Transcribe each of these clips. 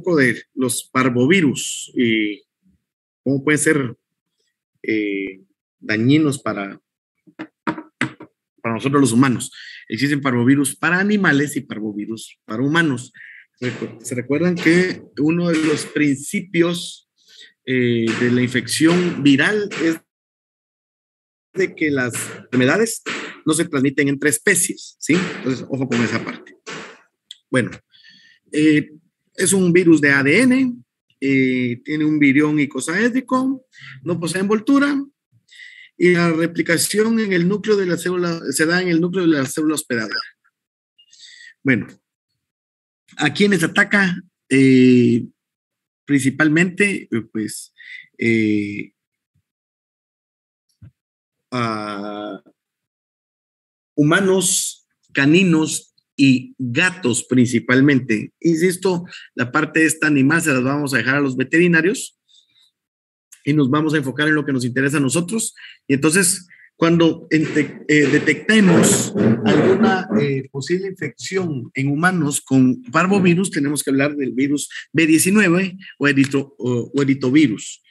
poco de los parvovirus y cómo pueden ser dañinos para nosotros los humanos. Existen parvovirus para animales y parvovirus para humanos. Se recuerdan que uno de los principios de la infección viral es de que las enfermedades no se transmiten entre especies, ¿sí? Entonces, ojo con esa parte. Bueno, es un virus de ADN, tiene un virión icosaédrico, no posee envoltura, y la replicación en el núcleo de la célula se da en el núcleo de la célula hospedadora. Bueno, ¿a quiénes ataca? Principalmente, pues, a humanos, caninos y gatos principalmente. Insisto, la parte de esta animal se las vamos a dejar a los veterinarios y nos vamos a enfocar en lo que nos interesa a nosotros. Y entonces, cuando detectemos alguna posible infección en humanos con parvovirus, tenemos que hablar del virus B19 o eritovirus.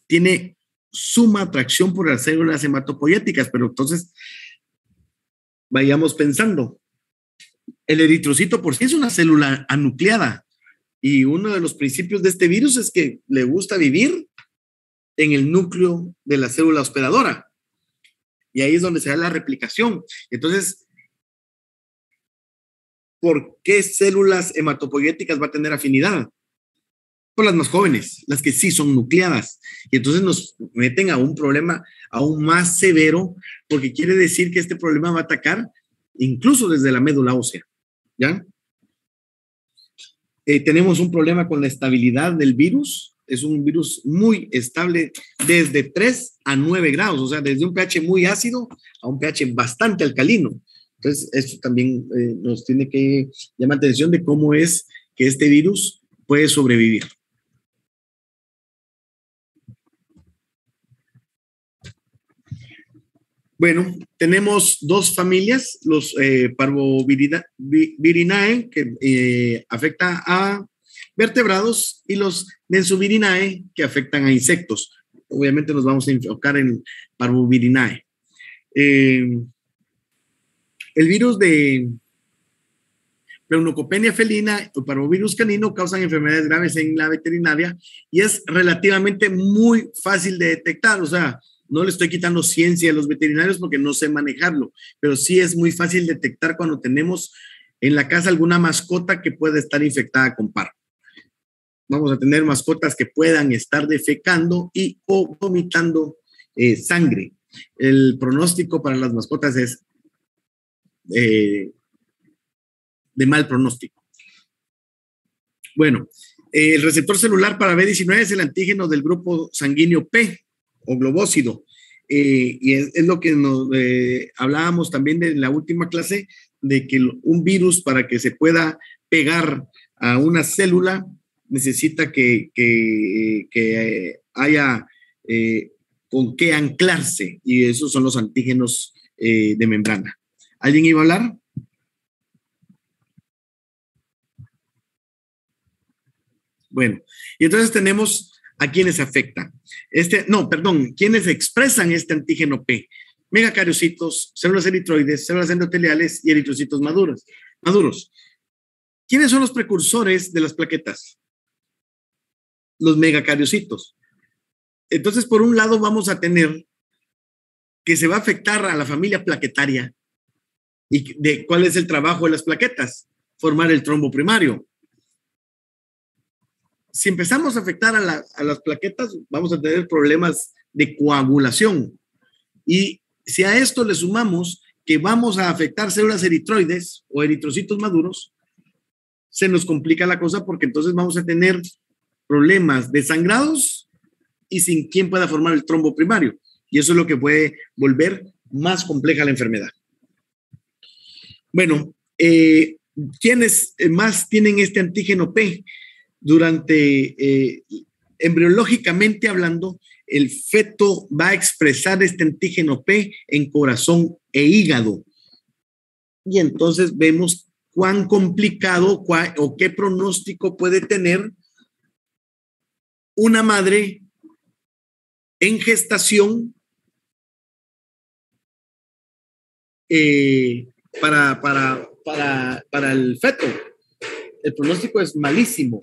Tiene suma atracción por las células hematopoyéticas, pero entonces vayamos pensando. El eritrocito por sí es una célula anucleada y uno de los principios de este virus es que le gusta vivir en el núcleo de la célula hospedadora y ahí es donde se da la replicación. Entonces, ¿por qué células hematopoyéticas va a tener afinidad? Por las más jóvenes, las que sí son nucleadas. Y entonces nos meten a un problema aún más severo, porque quiere decir que este problema va a atacar incluso desde la médula ósea, ¿ya? Tenemos un problema con la estabilidad del virus. Es un virus muy estable desde 3 a 9 grados, o sea, desde un pH muy ácido a un pH bastante alcalino. Entonces, esto también nos tiene que llamar la atención de cómo es que este virus puede sobrevivir. Bueno, tenemos dos familias, los Parvovirinae, que afecta a vertebrados, y los Densovirinae, que afectan a insectos. Obviamente nos vamos a enfocar en Parvovirinae. El virus de Pneumocopenia felina o parvovirus canino causan enfermedades graves en la veterinaria y es relativamente muy fácil de detectar, o sea, no le estoy quitando ciencia a los veterinarios porque no sé manejarlo, pero sí es muy fácil detectar cuando tenemos en la casa alguna mascota que pueda estar infectada con parvo. Vamos a tener mascotas que puedan estar defecando y o vomitando sangre. El pronóstico para las mascotas es de mal pronóstico. Bueno, el receptor celular para B19 es el antígeno del grupo sanguíneo P o globócido. Y es lo que nos hablábamos también de la última clase, de que un virus para que se pueda pegar a una célula necesita que haya con qué anclarse, y esos son los antígenos de membrana. ¿Alguien iba a hablar? Bueno, y entonces tenemos a quienes afectan. Quienes expresan este antígeno P: megacariocitos, células eritroides, células endoteliales y eritrocitos maduros. ¿Quiénes son los precursores de las plaquetas? Los megacariocitos. Entonces, por un lado, vamos a tener que se va a afectar a la familia plaquetaria. ¿Y de cuál es el trabajo de las plaquetas? Formar el trombo primario. Si empezamos a afectar a las plaquetas, vamos a tener problemas de coagulación. Y si a esto le sumamos que vamos a afectar células eritroides o eritrocitos maduros, se nos complica la cosa porque entonces vamos a tener problemas de sangrados y sin quien pueda formar el trombo primario. Y eso es lo que puede volver más compleja la enfermedad. Bueno, ¿quiénes más tienen este antígeno P? Durante, embriológicamente hablando, el feto va a expresar este antígeno P en corazón e hígado. Y entonces vemos cuán complicado o qué pronóstico puede tener una madre en gestación para el feto. El pronóstico es malísimo.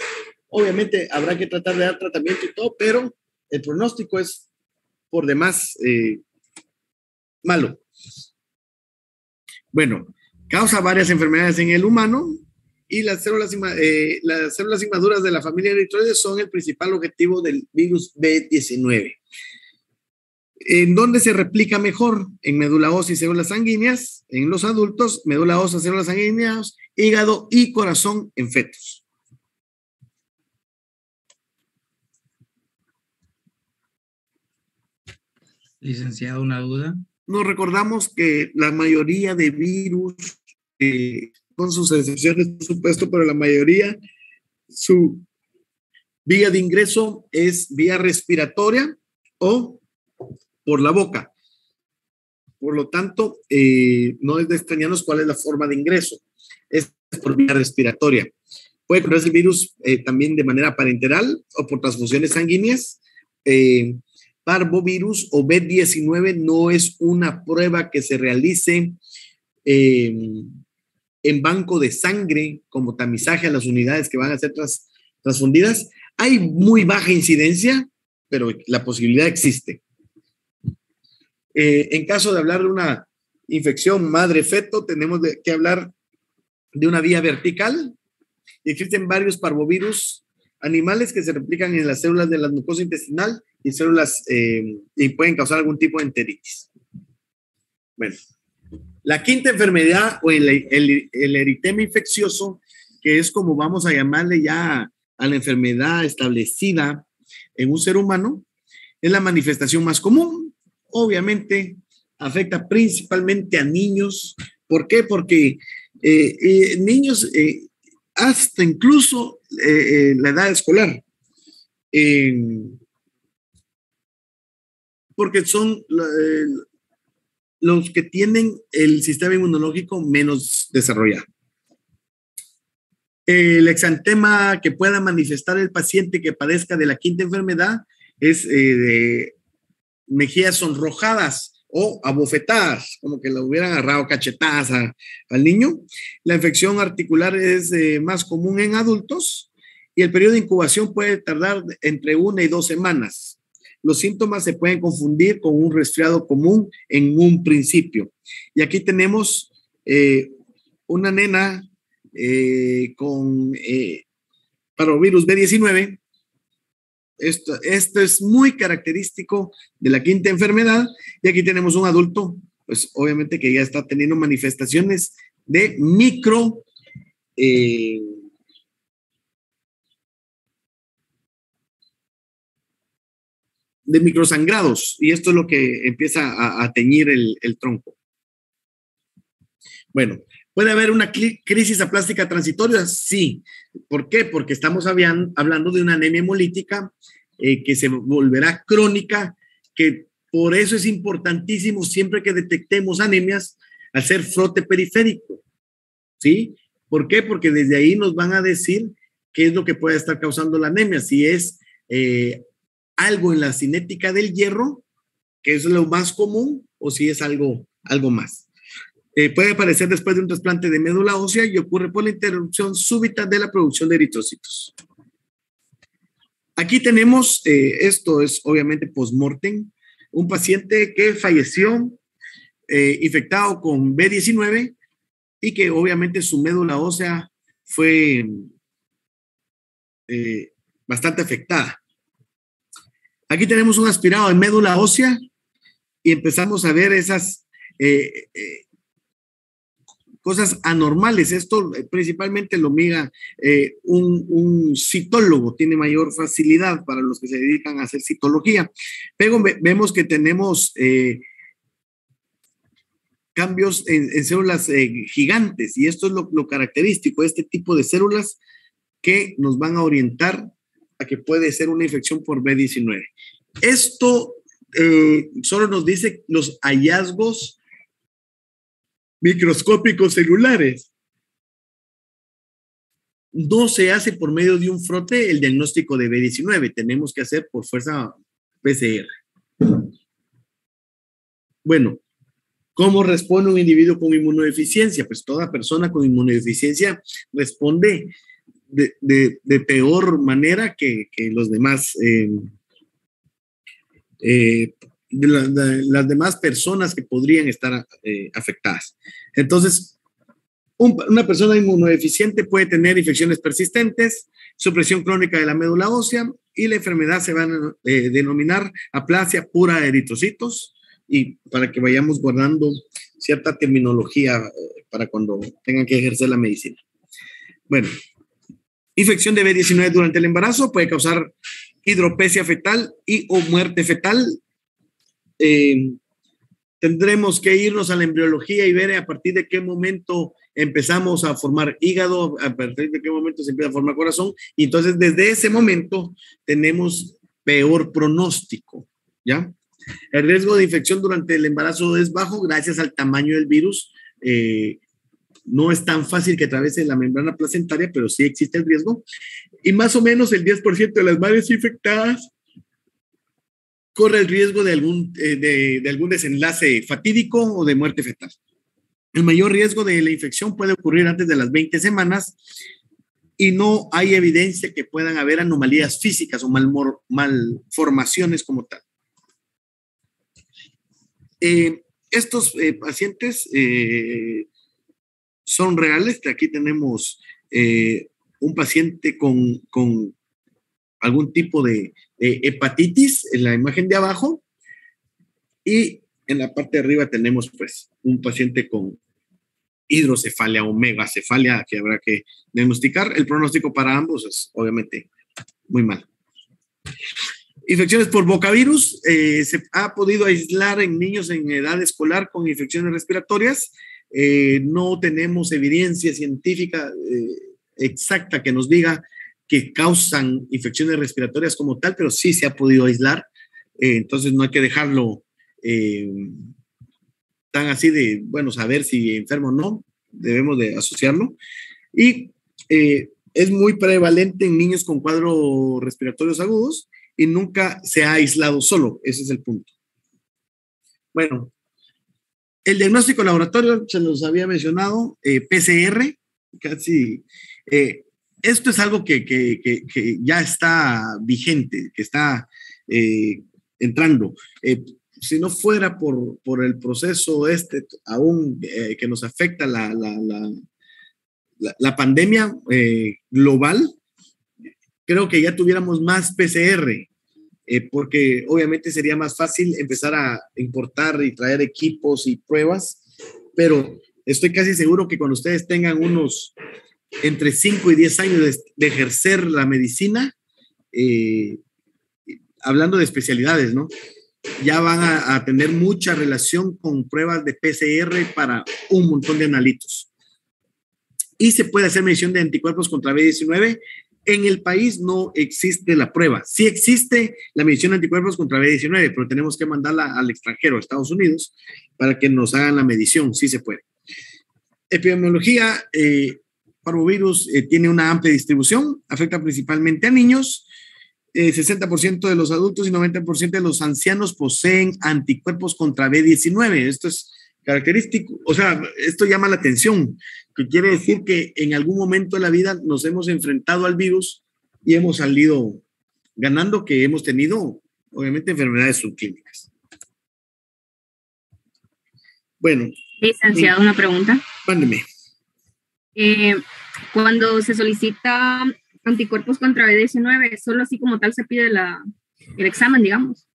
Obviamente habrá que tratar de dar tratamiento y todo, pero el pronóstico es por demás malo. Bueno, causa varias enfermedades en el humano y las células inmaduras de la familia eritroides son el principal objetivo del virus B19. ¿En dónde se replica mejor? En médula ósea y células sanguíneas, en los adultos, médula ósea, células sanguíneas, hígado y corazón en fetos. Licenciado, una duda. Nos recordamos que la mayoría de virus, con sus excepciones, por supuesto, pero la mayoría, su vía de ingreso es vía respiratoria o por la boca. Por lo tanto, no es de extrañarnos cuál es la forma de ingreso. Es por vía respiratoria. Puede curarse el virus también de manera parenteral o por transfusiones sanguíneas. Parvovirus o B19 no es una prueba que se realice en banco de sangre como tamizaje a las unidades que van a ser transfundidas. Hay muy baja incidencia, pero la posibilidad existe. En caso de hablar de una infección madre-feto, tenemos que hablar de una vía vertical. Existen varios parvovirus animales que se replican en las células de la mucosa intestinal y células y pueden causar algún tipo de enteritis. Bueno, la quinta enfermedad o el eritema infeccioso, que es como vamos a llamarle ya a la enfermedad establecida en un ser humano, es la manifestación más común. Obviamente afecta principalmente a niños. ¿Por qué? Porque niños hasta incluso la edad escolar. Porque son los que tienen el sistema inmunológico menos desarrollado. El exantema que pueda manifestar el paciente que padezca de la quinta enfermedad es de mejillas sonrojadas o abofetadas, como que le hubieran agarrado cachetadas al niño. La infección articular es más común en adultos y el periodo de incubación puede tardar entre 1 y 2 semanas. Los síntomas se pueden confundir con un resfriado común en un principio. Y aquí tenemos una nena con parvovirus B19. Esto es muy característico de la quinta enfermedad. Y aquí tenemos un adulto, pues obviamente que ya está teniendo manifestaciones de microsangrados, y esto es lo que empieza a teñir el tronco. Bueno, ¿puede haber una crisis aplástica transitoria? Sí. ¿Por qué? Porque estamos hablando de una anemia hemolítica que se volverá crónica, que por eso es importantísimo siempre que detectemos anemias hacer frote periférico. ¿Sí? ¿Por qué? Porque desde ahí nos van a decir qué es lo que puede estar causando la anemia, si es algo en la cinética del hierro, que es lo más común, o si es algo más. Puede aparecer después de un trasplante de médula ósea y ocurre por la interrupción súbita de la producción de eritrocitos. Aquí tenemos, esto es obviamente post-mortem, un paciente que falleció infectado con B19 y que obviamente su médula ósea fue bastante afectada. Aquí tenemos un aspirado de médula ósea y empezamos a ver esas cosas anormales. Esto principalmente lo mira un citólogo, tiene mayor facilidad para los que se dedican a hacer citología. Pero vemos que tenemos cambios en células gigantes, y esto es lo característico de este tipo de células que nos van a orientar a que puede ser una infección por B19. Esto solo nos dice los hallazgos microscópicos celulares, no se hace por medio de un frote el diagnóstico de B19, tenemos que hacer por fuerza PCR. Bueno, ¿cómo responde un individuo con inmunodeficiencia? Pues toda persona con inmunodeficiencia responde de peor manera que los demás, las demás personas que podrían estar afectadas. Entonces, una persona inmunodeficiente puede tener infecciones persistentes, supresión crónica de la médula ósea y la enfermedad se va a denominar aplasia pura de eritrocitos, y para que vayamos guardando cierta terminología para cuando tengan que ejercer la medicina. Bueno, infección de B19 durante el embarazo puede causar hidropesia fetal y o muerte fetal. Tendremos que irnos a la embriología y ver a partir de qué momento empezamos a formar hígado, a partir de qué momento se empieza a formar corazón, y entonces desde ese momento tenemos peor pronóstico, ¿ya? El riesgo de infección durante el embarazo es bajo gracias al tamaño del virus. No es tan fácil que atraviese la membrana placentaria, pero sí existe el riesgo. Y más o menos el 10% de las madres infectadas corre el riesgo de algún desenlace fatídico o de muerte fetal. El mayor riesgo de la infección puede ocurrir antes de las 20 semanas y no hay evidencia que puedan haber anomalías físicas o malformaciones como tal. Estos pacientes son reales. Aquí tenemos un paciente con algún tipo de hepatitis en la imagen de abajo, y en la parte de arriba tenemos pues un paciente con hidrocefalia o megacefalia que habrá que diagnosticar. El pronóstico para ambos es obviamente muy mal. Infecciones por bocavirus. Se ha podido aislar en niños en edad escolar con infecciones respiratorias. No tenemos evidencia científica exacta que nos diga que causan infecciones respiratorias como tal, pero sí se ha podido aislar. Entonces no hay que dejarlo tan así de, bueno, saber si enfermo o no, debemos de asociarlo. Y es muy prevalente en niños con cuadros respiratorios agudos y nunca se ha aislado solo, ese es el punto. Bueno, el diagnóstico laboratorio, se los había mencionado, PCR, casi, esto es algo que ya está vigente, que está entrando. Si no fuera por el proceso aún que nos afecta la pandemia global, creo que ya tuviéramos más PCR, porque obviamente sería más fácil empezar a importar y traer equipos y pruebas, pero estoy casi seguro que cuando ustedes tengan unos entre 5 y 10 años de ejercer la medicina, hablando de especialidades, ¿no? Ya van a tener mucha relación con pruebas de PCR para un montón de analitos. Y se puede hacer medición de anticuerpos contra B19. En el país no existe la prueba. Sí existe la medición de anticuerpos contra B19, pero tenemos que mandarla al extranjero, a Estados Unidos, para que nos hagan la medición. Sí se puede. Epidemiología, parvovirus tiene una amplia distribución, afecta principalmente a niños. 60% de los adultos y 90% de los ancianos poseen anticuerpos contra B19. Esto es característico, o sea, esto llama la atención, que quiere decir que en algún momento de la vida nos hemos enfrentado al virus y hemos salido ganando, que hemos tenido, obviamente, enfermedades subclínicas. Bueno. Licenciado, una pregunta. Mándeme. Cuando se solicita anticuerpos contra B19, solo así como tal se pide el examen, digamos.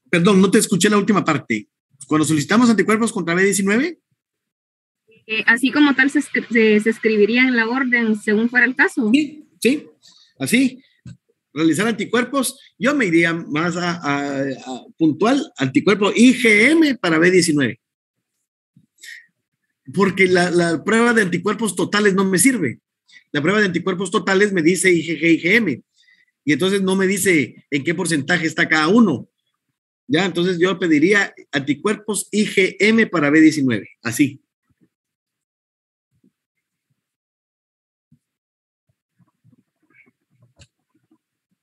Perdón, no te escuché la última parte. Cuando solicitamos anticuerpos contra B19. Así como tal se escribiría en la orden según fuera el caso. Sí, sí, así. Realizar anticuerpos, yo me iría más a puntual, anticuerpo IgM para B19. Porque la prueba de anticuerpos totales no me sirve. La prueba de anticuerpos totales me dice IgG, IgM. Y entonces no me dice en qué porcentaje está cada uno. Ya, entonces yo pediría anticuerpos IgM para B19. Así.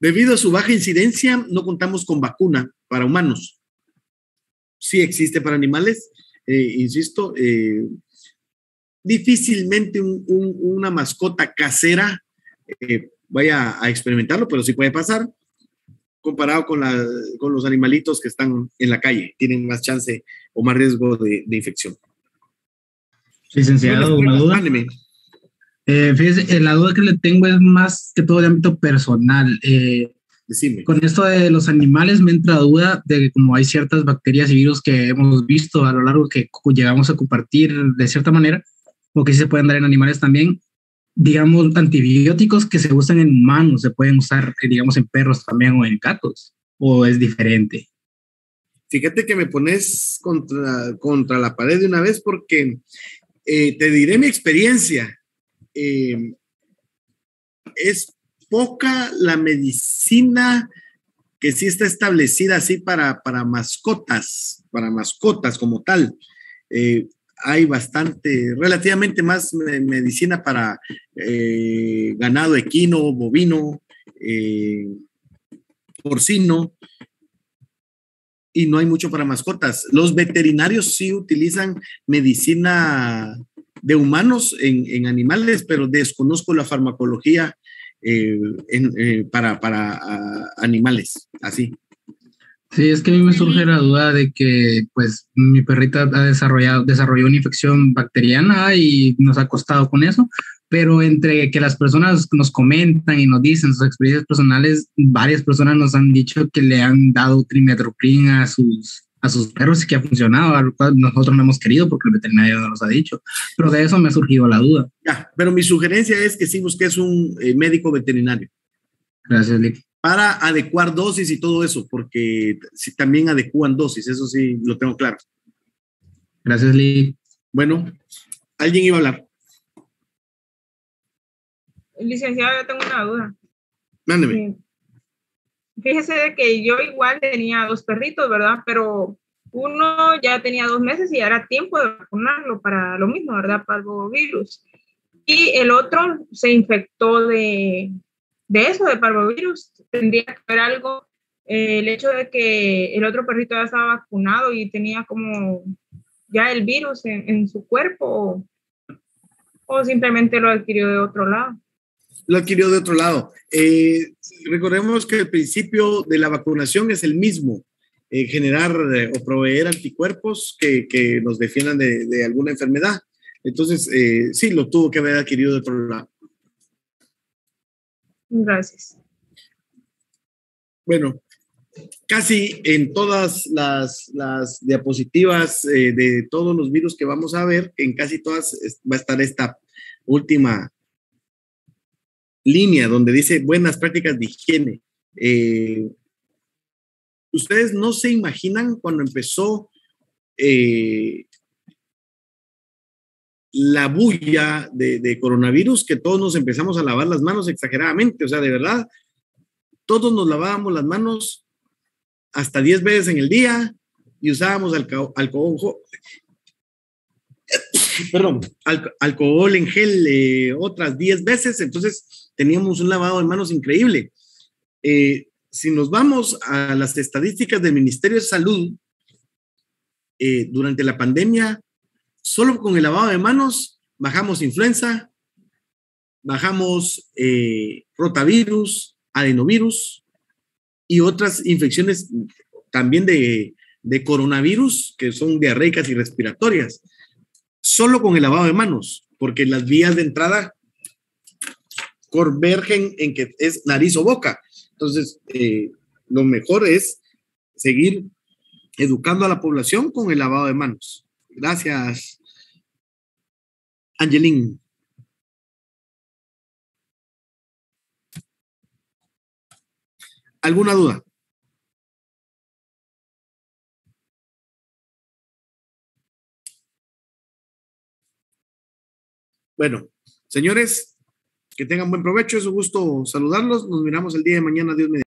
Debido a su baja incidencia, no contamos con vacuna para humanos. Sí existe para animales, insisto, difícilmente una mascota casera vaya a experimentarlo, pero sí puede pasar comparado con los animalitos que están en la calle. Tienen más chance o más riesgo de infección. Licenciado, una duda. Fíjese, la duda que le tengo es más que todo de ámbito personal. Decime. Con esto de los animales me entra duda de que como hay ciertas bacterias y virus que hemos visto a lo largo que llegamos a compartir de cierta manera, o que sí se pueden dar en animales también, digamos, antibióticos que se usan en humanos, se pueden usar, digamos, en perros también o en gatos, o es diferente. Fíjate que me pones contra la pared de una vez porque te diré mi experiencia. Es poca la medicina que sí está establecida así para mascotas como tal. Hay relativamente más medicina para ganado equino, bovino, porcino, y no hay mucho para mascotas. Los veterinarios sí utilizan medicina de humanos en animales, pero desconozco la farmacología para animales, así. Sí, es que a mí me surge la duda de que, pues, mi perrita desarrolló una infección bacteriana y nos ha costado con eso, pero entre que las personas nos comentan y nos dicen sus experiencias personales, varias personas nos han dicho que le han dado trimethoprim a sus perros y que ha funcionado, a lo cual nosotros no hemos querido porque el veterinario no nos ha dicho, pero de eso me ha surgido la duda. Ya, pero mi sugerencia es que sí busques un médico veterinario. Gracias, Lick. Para adecuar dosis y todo eso, porque sí, también adecúan dosis, eso sí lo tengo claro. Gracias, Lick. Bueno, ¿alguien iba a hablar? Licenciado, yo tengo una duda. Mándeme. Fíjese de que yo igual tenía 2 perritos, ¿verdad? Pero uno ya tenía 2 meses y ya era tiempo de vacunarlo para lo mismo, ¿verdad? Parvovirus. Y el otro se infectó de eso, de parvovirus. Tendría que haber algo, el hecho de que el otro perrito ya estaba vacunado y tenía como ya el virus en su cuerpo, o simplemente lo adquirió de otro lado. Lo adquirió de otro lado. Recordemos que el principio de la vacunación es el mismo, generar o proveer anticuerpos que nos defiendan de alguna enfermedad. Entonces, sí, lo tuvo que haber adquirido de otro lado. Gracias. Bueno, casi en todas las diapositivas de todos los virus que vamos a ver, en casi todas va a estar esta última línea donde dice buenas prácticas de higiene. Ustedes no se imaginan cuando empezó la bulla de coronavirus, que todos nos empezamos a lavar las manos exageradamente, o sea, de verdad, todos nos lavábamos las manos hasta 10 veces en el día y usábamos alcohol en gel otras 10 veces, entonces teníamos un lavado de manos increíble. Si nos vamos a las estadísticas del Ministerio de Salud, durante la pandemia, solo con el lavado de manos bajamos influenza, bajamos rotavirus, adenovirus y otras infecciones también de coronavirus, que son diarreicas y respiratorias, solo con el lavado de manos, porque las vías de entrada convergen en que es nariz o boca. Entonces, lo mejor es seguir educando a la población con el lavado de manos. Gracias, Angelín. ¿Alguna duda? Bueno, señores, que tengan buen provecho. Es un gusto saludarlos. Nos miramos el día de mañana. Dios mediante.